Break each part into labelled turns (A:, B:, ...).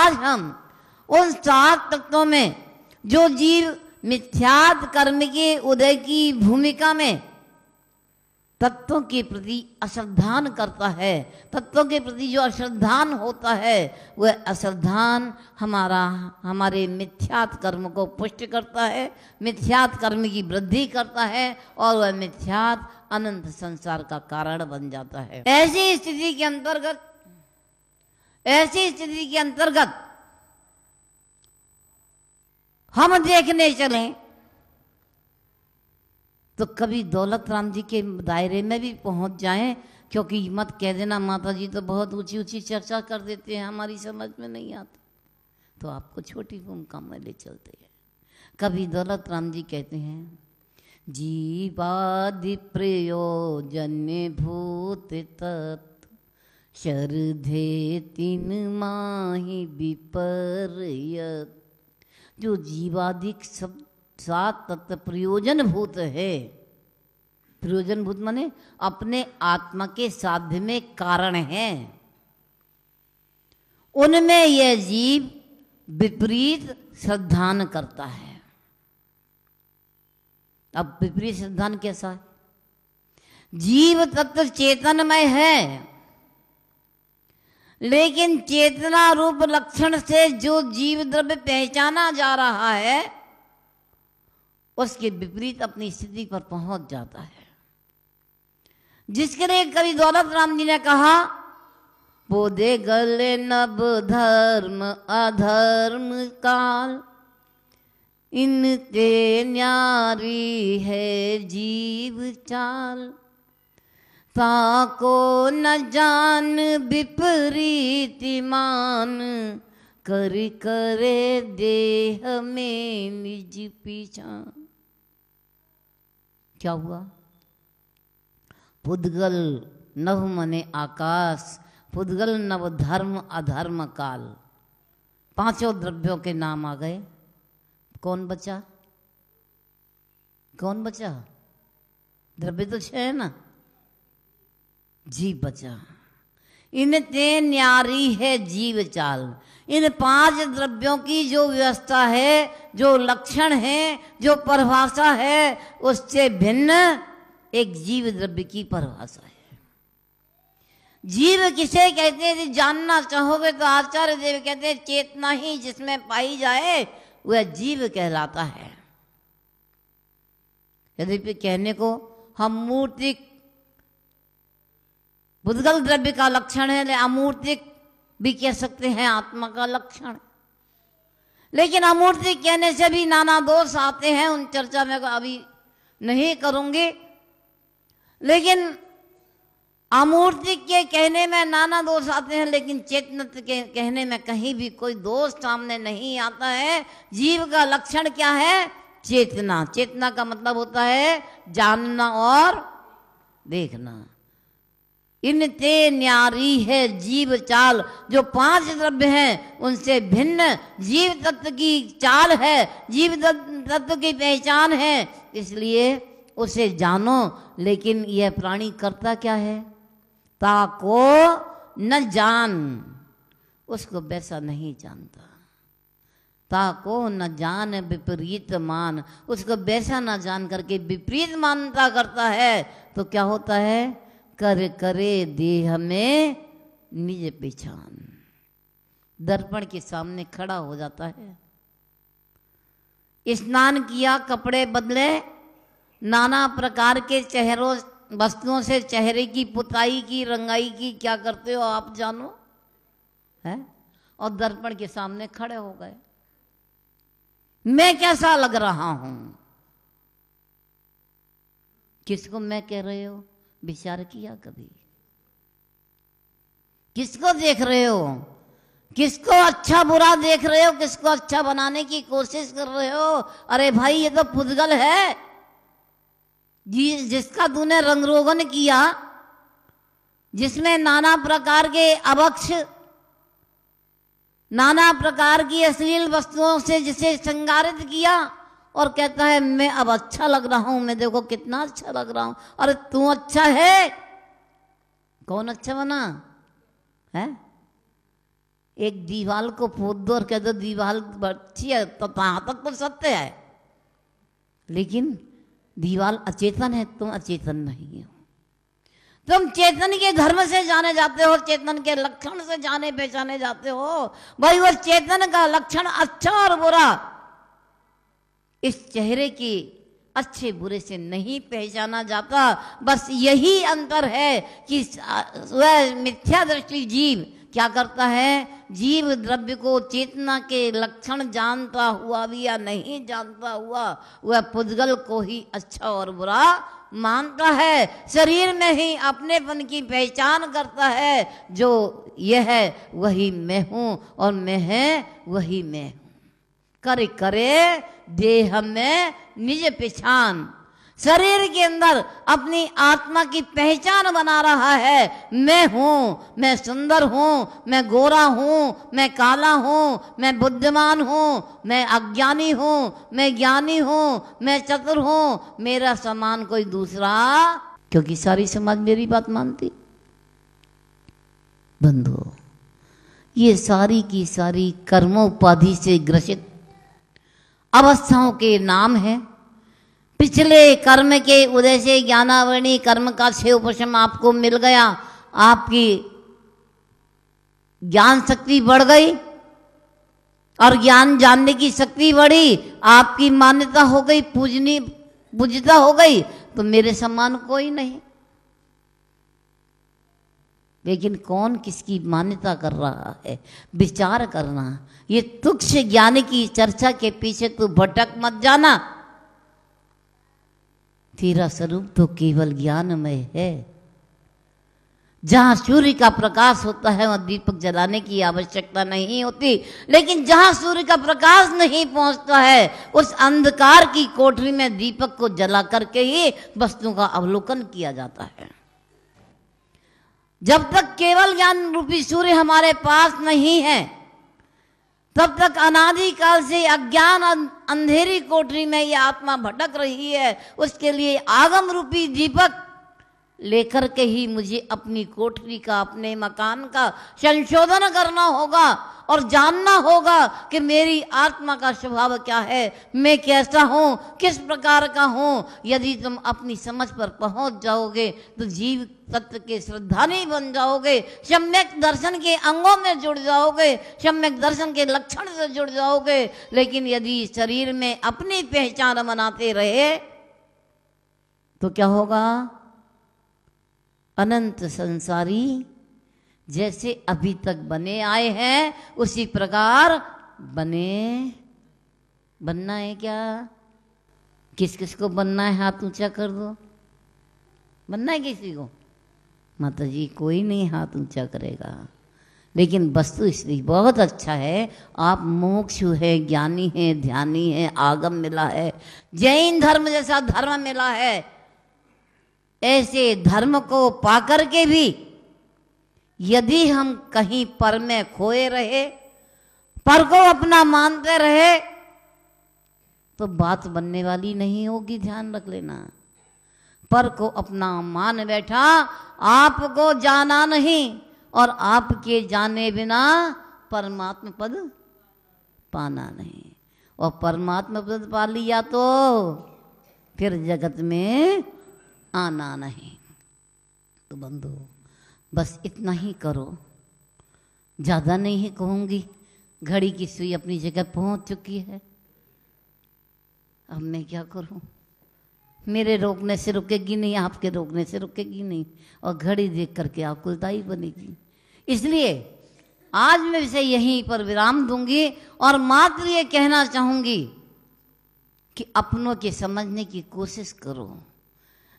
A: आज हम उन 7 तत्वों में जो जीव मिथ्यात्व कर्म के उदय की भूमिका में तत्वों के प्रति अश्रद्धान करता है, तत्वों के प्रति जो अश्रद्धान होता है वह अश्रद्धान हमारे मिथ्यात्व कर्म को पुष्ट करता है, मिथ्यात्व कर्म की वृद्धि करता है और वह मिथ्यात्व अनंत संसार का कारण बन जाता है। ऐसी स्थिति के अंतर्गत हम देखने चलें तो कभी दौलत राम जी के दायरे में भी पहुंच जाएं, क्योंकि मत कह देना माता जी तो बहुत ऊंची ऊंची चर्चा कर देते हैं, हमारी समझ में नहीं आता, तो आपको छोटी भूमिका में ले चलते हैं। कभी दौलत राम जी कहते हैं जीवादि प्रयोजन्य भूत तत्व शरधे 3 माहि विपर्यत। जो जीवादिक सब 7 तत्व प्रयोजन भूत है, प्रयोजन भूत माने अपने आत्मा के साध्य में कारण है, उनमें यह जीव विपरीत श्रद्धान करता है। अब विपरीत श्रद्धान कैसा है? जीव तत्व चेतनमय है, लेकिन चेतना रूप लक्षण से जो जीव द्रव्य पहचाना जा रहा है उसके विपरीत अपनी स्थिति पर पहुंच जाता है। जिसके लिए कवि दौलत राम जी ने कहा बोधे गले नभ धर्म अधर्म काल, इनते न्यारी है जीव चाल, ताको न जान विपरीत मान, कर करे देह में निज पीछान। क्या हुआ? पुद्गल नभ मने आकाश, पुद्गल नभ धर्म अधर्म काल, 5 द्रव्यों के नाम आ गए। कौन बचा? कौन बचा? द्रव्य तो 6 है ना, जीव बचा। इनते न्यारी है जीव चाल। इन 5 द्रव्यों की जो व्यवस्था है, जो लक्षण है, जो परिभाषा है, उससे भिन्न एक जीव द्रव्य की परिभाषा है। जीव किसे कहते हैं? यदि जानना चाहोगे तो आचार्य देव कहते हैं चेतना ही जिसमें पाई जाए वह जीव कहलाता है। यदि कहने को हम मूर्तिक बुद्धगल द्रव्य का लक्षण है, अमूर्तिक भी कह सकते हैं आत्मा का लक्षण, लेकिन अमूर्तिक कहने से भी नाना दोष आते हैं, उन चर्चा में अभी नहीं करूंगी। लेकिन अमूर्तिक के कहने में नाना दोष आते हैं, लेकिन चेतन के कहने में कहीं भी कोई दोष सामने नहीं आता है। जीव का लक्षण क्या है? चेतना। चेतना का मतलब होता है जानना और देखना। इनते न्यारी है जीव चाल, जो 5 द्रव्य हैं उनसे भिन्न जीव तत्व की चाल है, जीव तत्व की पहचान है, इसलिए उसे जानो। लेकिन यह प्राणी करता क्या है? ताको न जान, उसको वैसा नहीं जानता। ताको न जान विपरीत मान, उसको वैसा न जान करके विपरीत मानता करता है। तो क्या होता है? कर करे देह में निज पहचान, दर्पण के सामने खड़ा हो जाता है। स्नान किया, कपड़े बदले, नाना प्रकार के चेहरों वस्तुओं से चेहरे की पुताई की, रंगाई की, क्या करते हो आप जानो है। और दर्पण के सामने खड़े हो गए, मैं कैसा लग रहा हूं? किसको मैं कह रहे हो? विचार किया कभी? किसको देख रहे हो? किसको अच्छा बुरा देख रहे हो? किसको अच्छा बनाने की कोशिश कर रहे हो? अरे भाई ये तो पुद्गल है जिसका तूने रंग रोगन किया, जिसमें नाना प्रकार के अभक्ष, नाना प्रकार की अश्लील वस्तुओं से जिसे श्रृंगारित किया, और कहता है मैं अब अच्छा लग रहा हूं, मैं देखो कितना अच्छा लग रहा हूं। अरे तू अच्छा है? कौन अच्छा बना है? एक दीवाल को पोत दो और कह दो दीवाल अच्छी है, तो वहां तक तो सत्य है, लेकिन दीवाल अचेतन है, तुम अचेतन नहीं हो। तुम चेतन के धर्म से जाने जाते हो, चेतन के लक्षण से जाने पहचाने जाते हो। भाई वो चेतन का लक्षण अच्छा और बुरा इस चेहरे की अच्छे बुरे से नहीं पहचाना जाता। बस यही अंतर है कि वह मिथ्या दृष्टि जीव क्या करता है, जीव द्रव्य को चेतना के लक्षण जानता हुआ भी या नहीं जानता हुआ वह पुद्गल को ही अच्छा और बुरा मानता है। शरीर में ही अपनेपन की पहचान करता है, जो यह है वही मैं हूँ और मैं है वही मैं हूँ। करे करे देह में निज पहचान, शरीर के अंदर अपनी आत्मा की पहचान बना रहा है। मैं हूँ, मैं सुंदर हूँ, मैं गोरा हूँ, मैं काला हूँ, मैं बुद्धिमान हूँ, मैं अज्ञानी हूँ, मैं ज्ञानी हूँ, मैं चतुर हूँ, मेरा समान कोई दूसरा, क्योंकि सारी समाज मेरी बात मानती। बंधु, ये सारी की सारी कर्मोपाधि से ग्रसित अवस्थाओं के नाम है। पिछले कर्म के उदय से ज्ञानावरणी कर्म का क्षय उपशम आपको मिल गया, आपकी ज्ञान शक्ति बढ़ गई और ज्ञान जानने की शक्ति बढ़ी, आपकी मान्यता हो गई, पूजता हो गई, तो मेरे समान कोई नहीं। लेकिन कौन किसकी मान्यता कर रहा है, विचार करना। ये तुच्छ ज्ञान की चर्चा के पीछे तू भटक मत जाना। तेरा स्वरूप तो केवल ज्ञानमय है। जहां सूर्य का प्रकाश होता है वहां दीपक जलाने की आवश्यकता नहीं होती, लेकिन जहां सूर्य का प्रकाश नहीं पहुंचता है उस अंधकार की कोठरी में दीपक को जला करके ही वस्तुओं का अवलोकन किया जाता है। जब तक केवल ज्ञान रूपी सूर्य हमारे पास नहीं है, तब तक अनादिकाल से अज्ञान अंधेरी कोठरी में ये आत्मा भटक रही है। उसके लिए आगम रूपी दीपक लेकर के ही मुझे अपनी कोठरी का, अपने मकान का संशोधन करना होगा और जानना होगा कि मेरी आत्मा का स्वभाव क्या है, मैं कैसा हूँ, किस प्रकार का हूँ। यदि तुम अपनी समझ पर पहुँच जाओगे तो जीव तत्व के श्रद्धानी बन जाओगे, सम्यक दर्शन के अंगों में जुड़ जाओगे, सम्यक दर्शन के लक्षण से जुड़ जाओगे। लेकिन यदि शरीर में अपनी पहचान बनाते रहे तो क्या होगा, अनंत संसारी जैसे अभी तक बने आए हैं उसी प्रकार बनना है। क्या किस किस को बनना है, हाथ ऊंचा कर दो। बनना है किसी को? माता जी कोई नहीं हाथ ऊंचा करेगा। लेकिन वस्तु इसलिए बहुत अच्छा है, आप मोक्षु है, ज्ञानी है, ध्यानी है, आगम मिला है, जैन धर्म जैसा धर्म मिला है। ऐसे धर्म को पाकर के भी यदि हम कहीं पर में खोए रहे, पर को अपना मानते रहे, तो बात बनने वाली नहीं होगी। ध्यान रख लेना। पर को अपना मान बैठा, आपको जाना नहीं और आपके जाने बिना परमात्मा पद पाना नहीं। और परमात्मा पद पा लिया तो फिर जगत में आना नहीं। तो बंधु बस इतना ही करो, ज़्यादा नहीं ही कहूँगी। घड़ी की सुई अपनी जगह पहुँच चुकी है, अब मैं क्या करूँ। मेरे रोकने से रुकेगी नहीं, आपके रोकने से रुकेगी नहीं, और घड़ी देख करके आकुलताई बनेगी। इसलिए आज मैं इसे यहीं पर विराम दूंगी और मात्र ये कहना चाहूँगी कि अपनों के समझने की कोशिश करो।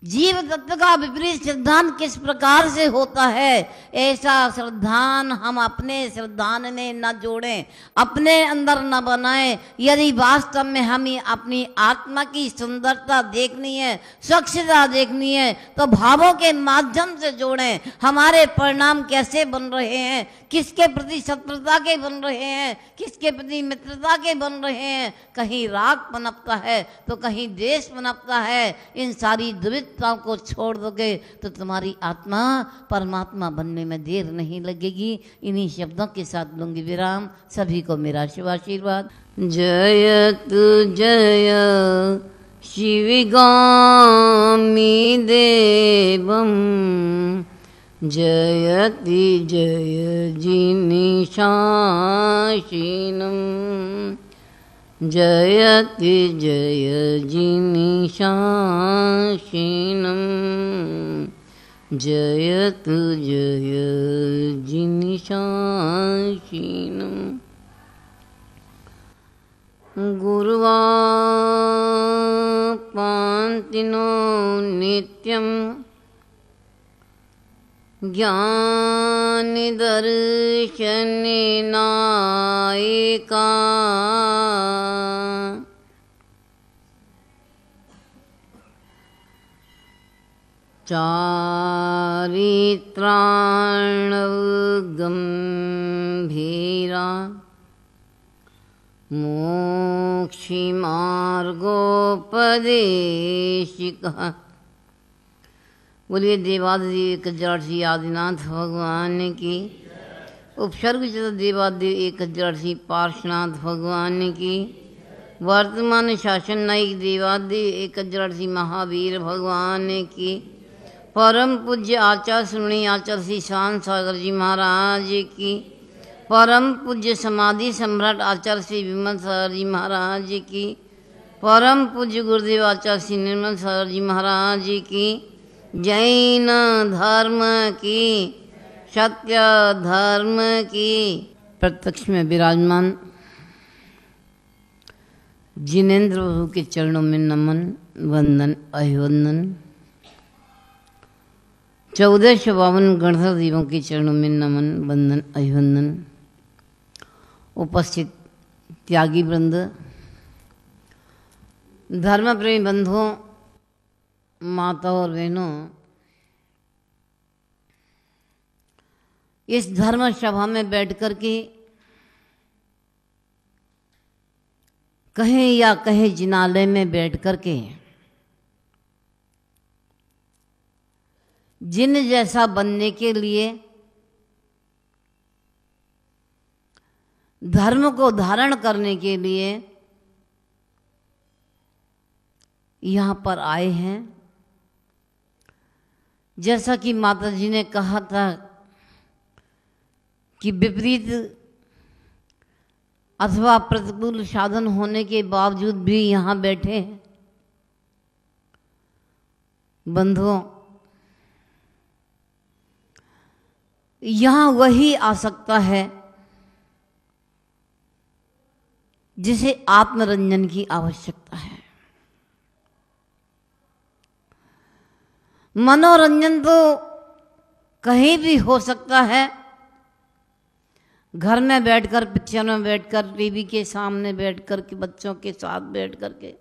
A: जीव तत्व का विपरीत सिद्धांत किस प्रकार से होता है, ऐसा श्रद्धान हम अपने श्रद्धान में न जोड़ें, अपने अंदर न बनाएं। यदि वास्तव में हमें अपनी आत्मा की सुंदरता देखनी है, स्वच्छता देखनी है, तो भावों के माध्यम से जोड़ें। हमारे परिणाम कैसे बन रहे हैं, किसके प्रति शत्रुता के बन रहे हैं, किसके प्रति मित्रता के बन रहे हैं। कहीं राग पनपता है तो कहीं द्वेष पनपता है। इन सारी दुविधा विपरीतताओं को छोड़ दोगे तो तुम्हारी आत्मा परमात्मा बनने में देर नहीं लगेगी। इन्हीं शब्दों के साथ लूंगी विराम। सभी को मेरा शुभ आशीर्वाद। जयतु जय शिवगामी देवम जयति जय जिनिशासिनम जयति जय जिनिशासिनम जयतु जय जिनिशासिनम। गुरुवापान्तिनो नित्यं ज्ञानदर्शनेनायिका चारित्राणवगम्भीरा मोक्षमार्गोपदेशिका। बोलिए देवादिदेव एक हजार श्री आदिनाथ भगवान की। उपसर्ग देवादेव एक हजार श्री पार्श्वनाथ भगवान की। वर्तमान शासन नायक देवादेव एक हजार श्री महावीर भगवान की। परम पूज्य आचार्य श्रोणी आचार्य श्री शान सागर जी महाराज की। परम पूज्य समाधि सम्राट आचार्य श्री विमल सागर जी महाराज की। परम पूज्य गुरुदेव आचार्य श्री निर्मल सागर जी महाराज की। जैन धर्म की, सत्य धर्म की। प्रत्यक्ष में विराजमान जिनेन्द्र प्रभु के चरणों में नमन, वंदन, अभिवंदन। 1452 गणधर देवों के चरणों में नमन, वंदन, अभिवंदन। उपस्थित त्यागी वृंद, धर्म प्रेमी बंधुओं, माता और बहनों, इस धर्म सभा में बैठ कर के कहीं या कहीं जिनालय में बैठ कर के जिन जैसा बनने के लिए, धर्म को धारण करने के लिए यहाँ पर आए हैं। जैसा कि माता जी ने कहा था कि विपरीत अथवा प्रतिकूल साधन होने के बावजूद भी यहाँ बैठे हैं। बंधुओं, यहाँ वही आ सकता है जिसे आत्मरंजन की आवश्यकता है। मनोरंजन तो कहीं भी हो सकता है, घर में बैठकर, पिक्चर में बैठकर, टीवी के सामने बैठकर के, बच्चों के साथ बैठ कर के।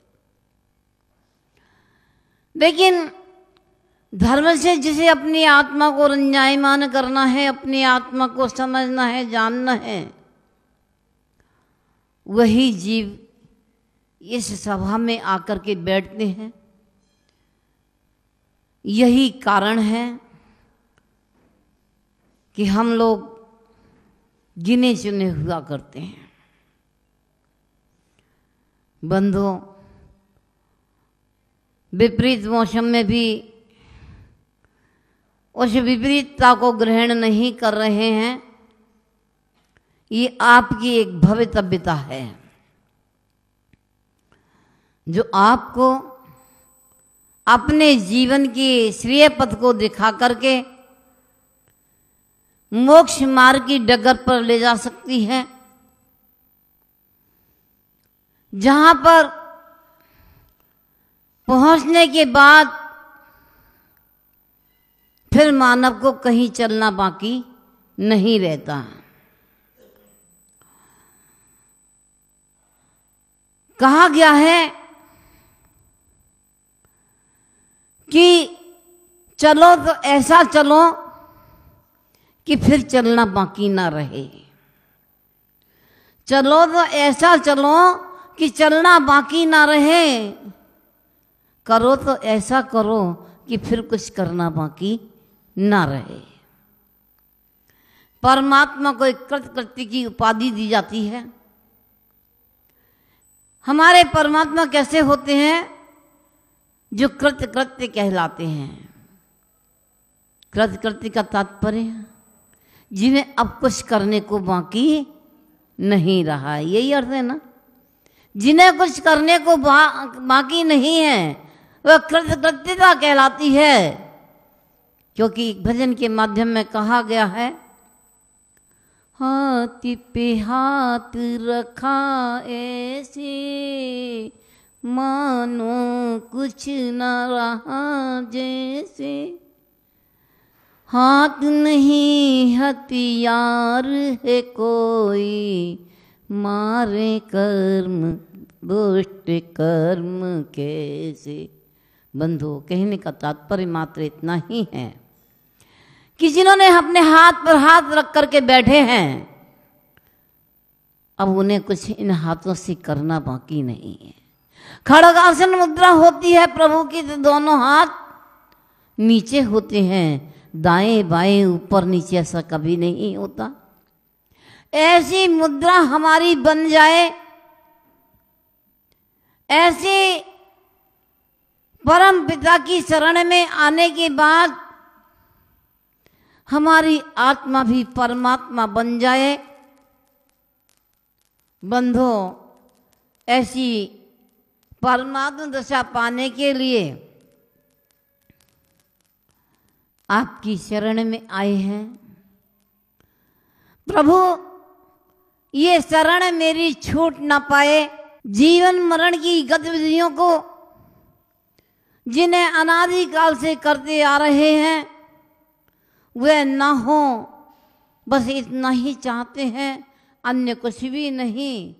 A: लेकिन धर्म से जिसे अपनी आत्मा को रंजायमान करना है, अपनी आत्मा को समझना है, जानना है, वही जीव इस सभा में आकर के बैठते हैं। यही कारण है कि हम लोग गिने चुने हुआ करते हैं। बंधुओं, विपरीत मौसम में भी उस विपरीतता को ग्रहण नहीं कर रहे हैं। ये आपकी एक भवितव्यता है जो आपको अपने जीवन के श्रेय पथ को दिखा करके मोक्ष मार्ग की डगर पर ले जा सकती है, जहां पर पहुंचने के बाद फिर मानव को कहीं चलना बाकी नहीं रहता। कहा गया है कि चलो तो ऐसा चलो कि फिर चलना बाकी ना रहे। चलो तो ऐसा चलो कि चलना बाकी ना रहे। करो तो ऐसा करो कि फिर कुछ करना बाकी ना रहे। परमात्मा को एक कृतकृत्य की उपाधि दी जाती है। हमारे परमात्मा कैसे होते हैं? जो कृतकृत्य कहलाते हैं। कृतकृत्य का तात्पर्य जिन्हें अब कुछ करने को बाकी नहीं रहा है, यही अर्थ है ना। जिन्हें कुछ करने को बाकी नहीं है वह कृतकृत्यता कहलाती है। क्योंकि भजन के माध्यम में कहा गया है, हाथ पे हाथ रखा ऐसे मानो कुछ न रहा जैसे, हाथ नहीं हथियार है कोई, मारे कर्म दुष्ट कर्म कैसे। बंधु, कहने का तात्पर्य मात्र इतना ही है कि जिन्होंने अपने हाथ पर हाथ रख करके बैठे हैं, अब उन्हें कुछ इन हाथों से करना बाकी नहीं है। खड़गासन मुद्रा होती है प्रभु की तो दोनों हाथ नीचे होते हैं, दाएं बाएं ऊपर नीचे ऐसा कभी नहीं होता। ऐसी मुद्रा हमारी बन जाए, ऐसे परम पिता की शरण में आने के बाद हमारी आत्मा भी परमात्मा बन जाए। बंधो, ऐसी परमात्मा दशा पाने के लिए आपकी शरण में आए हैं। प्रभु, ये शरण मेरी छूट ना पाए। जीवन मरण की गतिविधियों को जिन्हें अनादिकाल से करते आ रहे हैं वे ना हो, बस इतना ही चाहते हैं, अन्य कुछ भी नहीं।